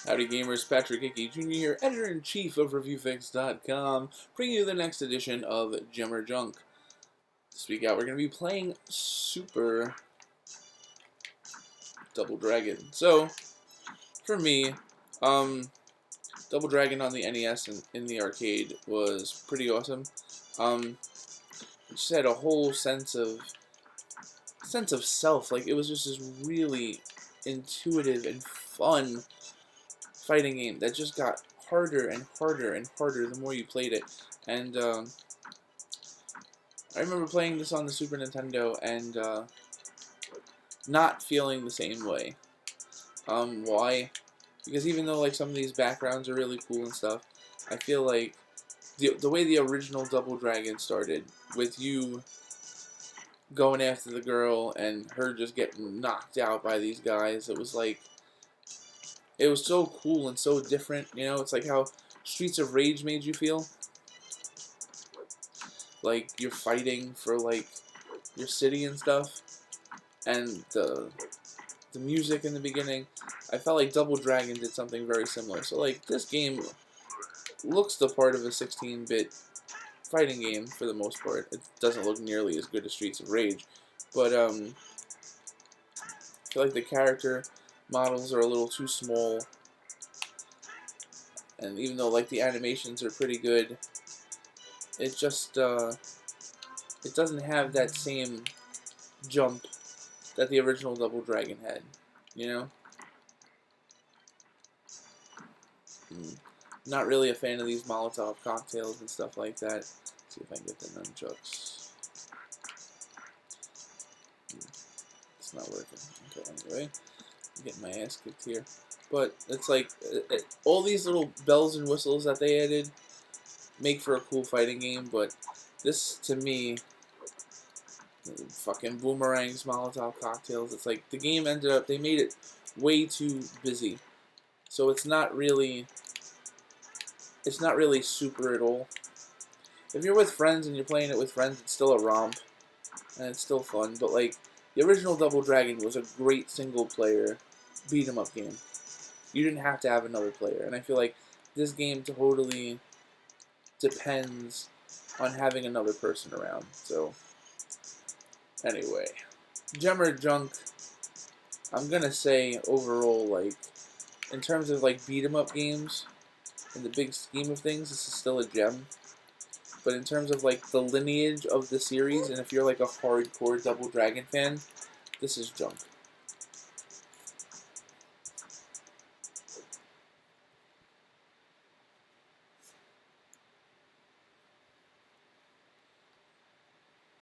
Howdy gamers, Patrick Hickey Jr. here, Editor-in-Chief of ReviewFix.com, bringing you the next edition of Gem or Junk. This week out we're going to be playing Super Double Dragon. So, for me, Double Dragon on the NES and in the arcade was pretty awesome. It just had a whole sense of self. Like, it was just this really intuitive and fun fighting game that just got harder and harder and harder the more you played it. And I remember playing this on the Super Nintendo and not feeling the same way. Why? Because even though like some of these backgrounds are really cool and stuff, I feel like the way the original Double Dragon started, with you going after the girl and her just getting knocked out by these guys, it was like, it was so cool and so different, you know? It's like how Streets of Rage made you feel. Like, you're fighting for, like, your city and stuff. And the music in the beginning, I felt like Double Dragon did something very similar. So, like, this game looks the part of a 16-bit fighting game, for the most part. It doesn't look nearly as good as Streets of Rage. But, I feel like the character models are a little too small, and even though like the animations are pretty good, it just it doesn't have that same jump that the original Double Dragon had, you know? Not really a fan of these Molotov cocktails and stuff like that. Let's see if I can get the nunchucks. It's not working. Okay, anyway. I'm getting my ass kicked here. But it's like, all these little bells and whistles that they added make for a cool fighting game, but this, to me, fucking boomerangs, Molotov cocktails, it's like the game ended up, they made it way too busy. So it's not really super at all. If you're with friends and you're playing it with friends, it's still a romp, and it's still fun, but like, the original Double Dragon was a great single-player beat-em-up game. You didn't have to have another player, and I feel like this game totally depends on having another person around. So, anyway, Gem or Junk, I'm gonna say overall, like, in terms of like beat-em-up games, in the big scheme of things, this is still a gem. But in terms of like the lineage of the series, and if you're like a hardcore Double Dragon fan, this is junk.